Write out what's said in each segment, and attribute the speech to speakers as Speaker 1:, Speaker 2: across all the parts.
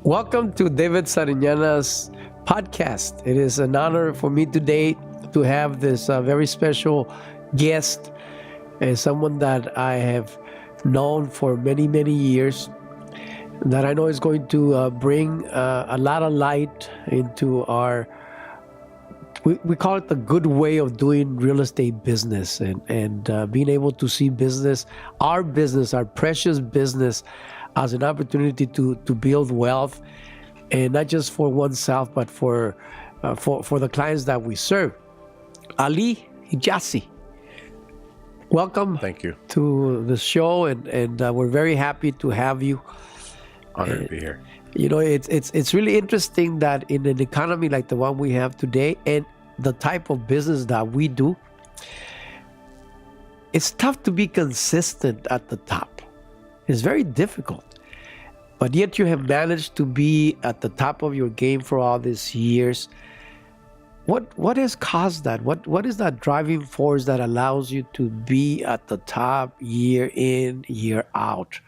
Speaker 1: Welcome to David Sariñana's podcast. It is an honor for me today to have this very special guest, someone that I have known for many, many years, that I know is going to bring a lot of light into we call it the good way of doing real estate business, and being able to see our business, our precious business, as an opportunity to build wealth, and not just for oneself, but for the clients that we serve. Ali Hijazi, welcome.
Speaker 2: Thank you.
Speaker 1: To the show, and we're very happy to have you.
Speaker 2: Honored to be here.
Speaker 1: You know, it's really interesting that in an economy like the one we have today, and the type of business that we do, it's tough to be consistent at the top. It's very difficult. But yet you have managed to be at the top of your game for all these years. What has caused that? What is that driving force that allows you to be at the top year in, year out?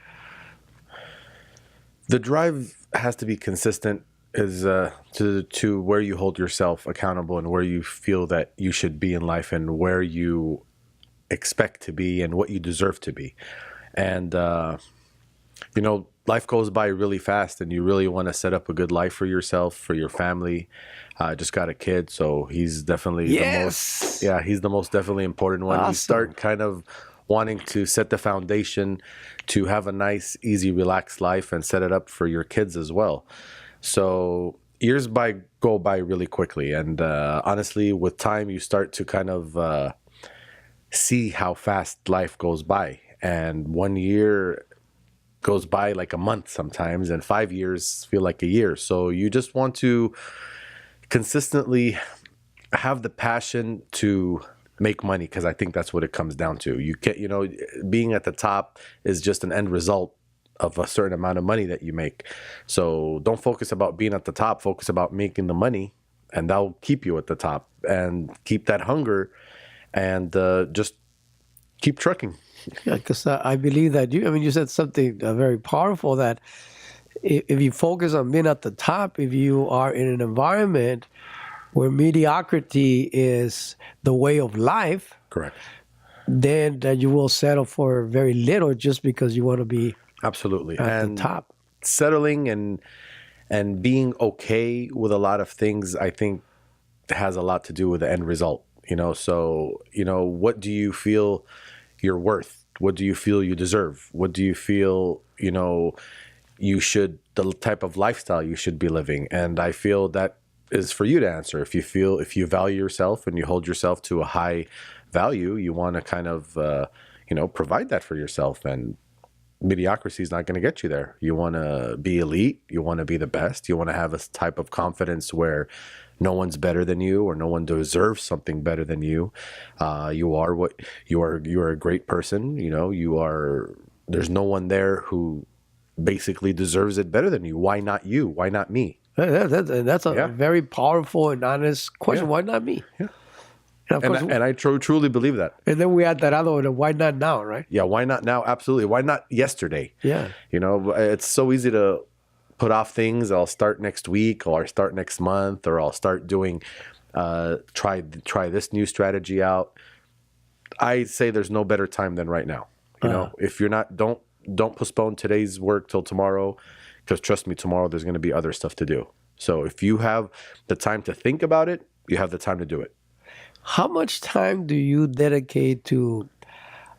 Speaker 2: The drive has to be consistent is to where you hold yourself accountable and where you feel that you should be in life and where you expect to be and what you deserve to be. And, life goes by really fast, and you really want to set up a good life for yourself, for your family. I just got a kid, so he's definitely he's the most definitely important one.
Speaker 1: Awesome.
Speaker 2: You start kind of wanting to set the foundation to have a nice, easy, relaxed life and set it up for your kids as well. So years go by really quickly, and honestly, with time, you start to kind of see how fast life goes by. And 1 year goes by like a month sometimes, and 5 years feel like a year. So you just want to consistently have the passion to make money, because I think that's what it comes down to. You can't, being at the top is just an end result of a certain amount of money that you make. So don't focus about being at the top, focus about making the money, and that'll keep you at the top, and keep that hunger, and just keep trucking.
Speaker 1: Yeah, because I believe that you said something very powerful, that if you focus on being at the top, if you are in an environment where mediocrity is the way of life,
Speaker 2: Correct.
Speaker 1: then you will settle for very little just because you want to be
Speaker 2: Absolutely.
Speaker 1: at the top.
Speaker 2: Settling and being okay with a lot of things, I think, has a lot to do with the end result. So what do you feel you're worth? What do you feel you deserve? What do you feel the type of lifestyle you should be living? And I feel that is for you to answer. If you value yourself and you hold yourself to a high value, you want to kind of provide that for yourself. And mediocrity is not going to get you there. You want to be elite. You want to be the best. You want to have a type of confidence where no one's better than you, or no one deserves something better than you. You are what you are. You are a great person. You are. There's no one there who basically deserves it better than you. Why not you? Why not me?
Speaker 1: That's a very powerful and honest question.
Speaker 2: Yeah.
Speaker 1: Why not me?
Speaker 2: Yeah.
Speaker 1: And
Speaker 2: I truly believe that.
Speaker 1: And then we add that other one, why not now, right?
Speaker 2: Yeah, why not now? Absolutely. Why not yesterday?
Speaker 1: Yeah.
Speaker 2: It's so easy to put off things. I'll start next week, or I'll start next month, or I'll start doing, try this new strategy out. I say there's no better time than right now. If you're not, don't postpone today's work till tomorrow, because trust me, tomorrow there's going to be other stuff to do. So if you have the time to think about it, you have the time to do it.
Speaker 1: How much time do you dedicate to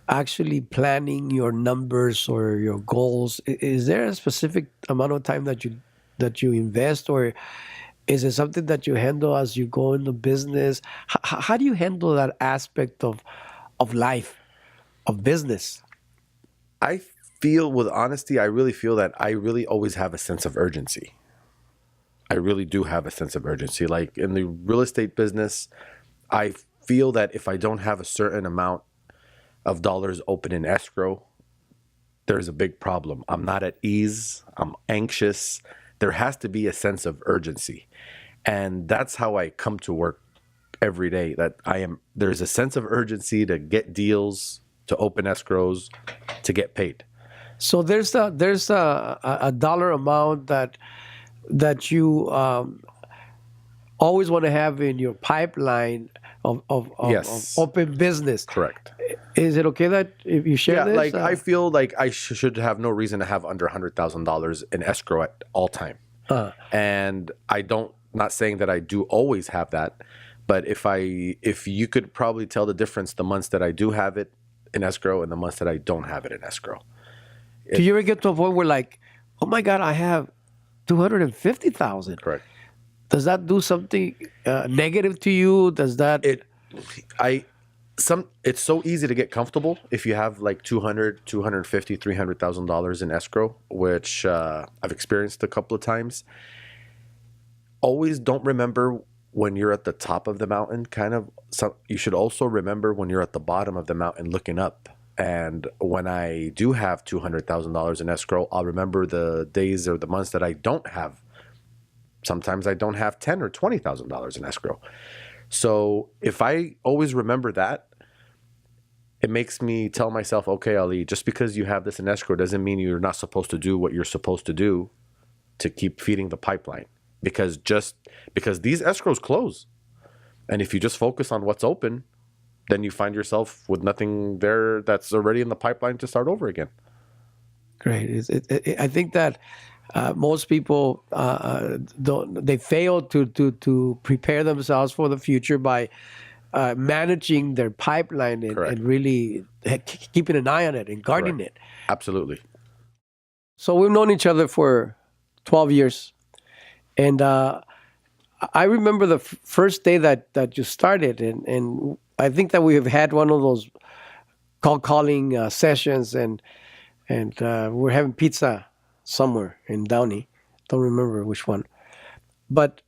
Speaker 1: actually planning your numbers or your goals? Is there a specific amount of time that you invest, or is it something that you handle as you go in the business? How do you handle that aspect of life, of business?
Speaker 2: I feel, with honesty, I really feel that I really always have a sense of urgency. I really do have a sense of urgency. Like in the real estate business, I feel that if I don't have a certain amount of dollars open in escrow, there's a big problem. I'm not at ease. I'm anxious. There has to be a sense of urgency. And that's how I come to work every day, that there's a sense of urgency to get deals, to open escrows, to get paid.
Speaker 1: So there's a dollar amount that that you always want to have in your pipeline of
Speaker 2: Yes,
Speaker 1: open business.
Speaker 2: correct.
Speaker 1: Is it okay that if you share
Speaker 2: Yeah,
Speaker 1: this?
Speaker 2: like I feel like I should have no reason to have under $100,000 in escrow at all time.
Speaker 1: Uh,
Speaker 2: And I don't, not saying that I do always have that, but if you could probably tell the difference the months that I do have it in escrow and the months that I don't have it in escrow.
Speaker 1: do
Speaker 2: It
Speaker 1: you ever get to a point where like, oh my God, I have 250,000?
Speaker 2: correct.
Speaker 1: Does that do something negative to you? Does that?
Speaker 2: It I some it's so easy to get comfortable if you have like 200, 250, $300,000 in escrow, which I've experienced a couple of times. Always don't remember when you're at the top of the mountain, kind of. So you should also remember when you're at the bottom of the mountain looking up. And when I do have $200,000 in escrow, I'll remember the days or the months that I don't have. Sometimes I don't have ten or $20,000 in escrow. So if I always remember that, it makes me tell myself, okay, Ali, just because you have this in escrow doesn't mean you're not supposed to do what you're supposed to do to keep feeding the pipeline. Because these escrows close. And if you just focus on what's open, then you find yourself with nothing there that's already in the pipeline to start over again.
Speaker 1: Great. I think that most people don't. They fail to prepare themselves for the future by managing their pipeline and
Speaker 2: Correct.
Speaker 1: really keeping an eye on it and guarding
Speaker 2: Correct.
Speaker 1: it.
Speaker 2: Absolutely.
Speaker 1: So we've known each other for 12 years, and I remember the first day that you started, and I think that we have had one of those calling sessions, and we're having pizza somewhere in Downey. Don't remember which one, but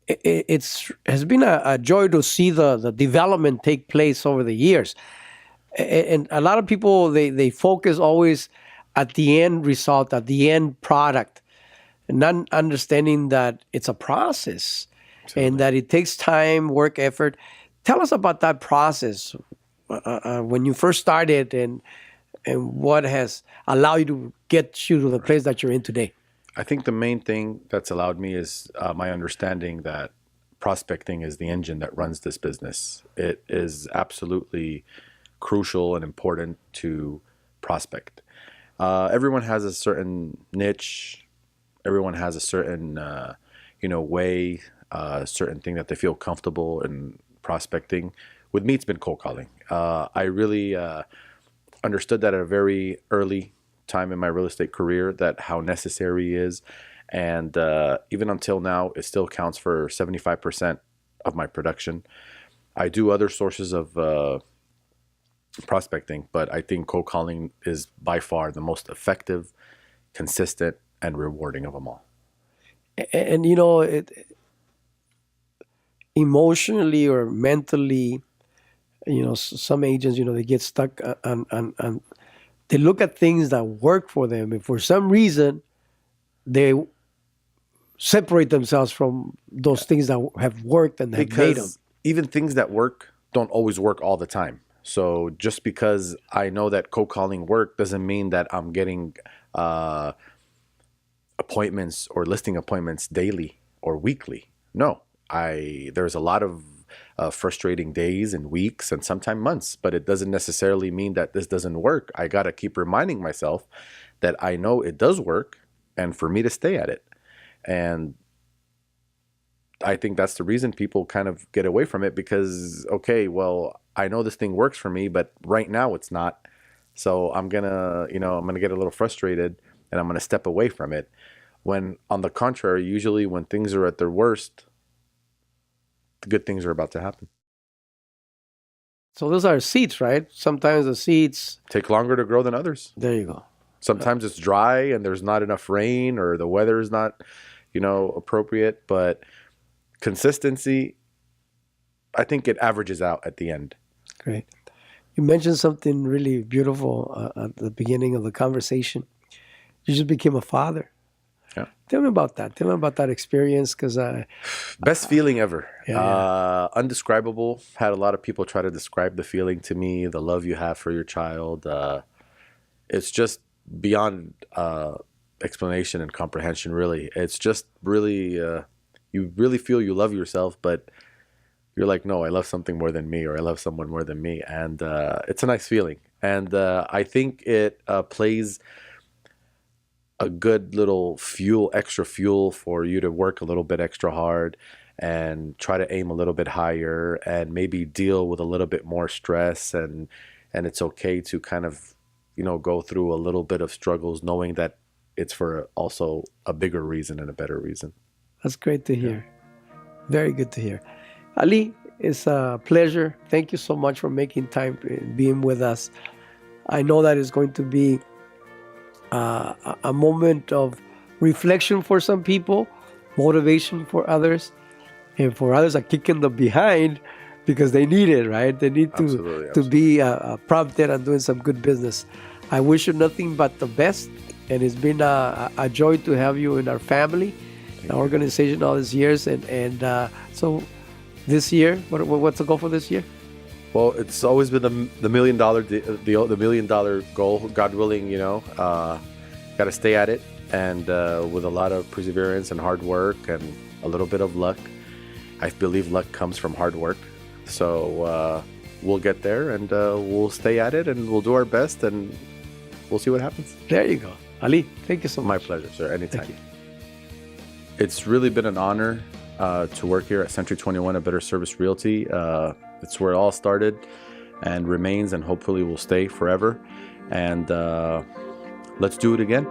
Speaker 1: it's has been a joy to see the development take place over the years. And a lot of people they focus always at the end result, at the end product, and not understanding that it's a process and
Speaker 2: Absolutely.
Speaker 1: that it takes time, work, effort. Tell us about that process when you first started and what has allowed you to get you to the place that you're in today.
Speaker 2: I think the main thing that's allowed me is my understanding that prospecting is the engine that runs this business. It is absolutely crucial and important to prospect. Everyone has a certain niche. Everyone has a certain, way, certain thing that they feel comfortable in prospecting. With me, it's been cold calling. I really understood that at a very early time in my real estate career that how necessary it is, and even until now, it still counts for 75% of my production. I do other sources of prospecting, but I think cold calling is by far the most effective, consistent, and rewarding of them all.
Speaker 1: And emotionally or mentally, some agents, they get stuck on they look at things that work for them, and for some reason they separate themselves from those things that have worked and have made them.
Speaker 2: Because even things that work don't always work all the time. So just because I know that cold calling work doesn't mean that I'm getting uh, appointments or listing appointments daily or weekly. No, I there's a lot of frustrating days and weeks and sometimes months, but it doesn't necessarily mean that this doesn't work. I got to keep reminding myself that I know it does work and for me to stay at it. And I think that's the reason people kind of get away from it because, okay, well, I know this thing works for me, but right now it's not. So I'm gonna get a little frustrated and I'm gonna step away from it. When on the contrary, usually when things are at their worst, the good things are about to happen.
Speaker 1: So those are seeds, right? Sometimes the seeds.
Speaker 2: Take longer to grow than others.
Speaker 1: There you go.
Speaker 2: Sometimes it's dry and there's not enough rain or the weather is not, appropriate, but consistency, I think it averages out at the end.
Speaker 1: Great. You mentioned something really beautiful at the beginning of the conversation. You just became a father.
Speaker 2: Yeah.
Speaker 1: Tell me about that. Tell me about that experience, because
Speaker 2: Best feeling ever.
Speaker 1: yeah.
Speaker 2: Undescribable. Had a lot of people try to describe the feeling to me, the love you have for your child. It's just beyond explanation and comprehension. Really, it's just really you really feel you love yourself, but you're like, no, I love something more than me, or I love someone more than me, and it's a nice feeling. And I think it plays a good little fuel, extra fuel for you to work a little bit extra hard and try to aim a little bit higher and maybe deal with a little bit more stress, and it's okay to kind of, go through a little bit of struggles knowing that it's for also a bigger reason and a better reason.
Speaker 1: That's great to hear. Very good to hear. Ali, it's a pleasure. Thank you so much for making time and being with us. I know that it's going to be a moment of reflection for some people, motivation for others, and for others, a kick in the behind because they need it, right? They need
Speaker 2: Absolutely,
Speaker 1: to be prompted and doing some good business. I wish you nothing but the best, and it's been a joy to have you in our family, our organization all these years. And so this year, what's the goal for this year?
Speaker 2: Well, it's always been the $1 million goal. God willing, got to stay at it, and with a lot of perseverance and hard work and a little bit of luck. I believe luck comes from hard work. So we'll get there, and we'll stay at it, and we'll do our best, and we'll see what happens.
Speaker 1: There you go. Ali, thank you so much.
Speaker 2: My pleasure, sir. Anytime.
Speaker 1: Thank you.
Speaker 2: It's really been an honor to work here at Century 21 at Better Service Realty. It's where it all started and remains, and hopefully will stay forever. And let's do it again.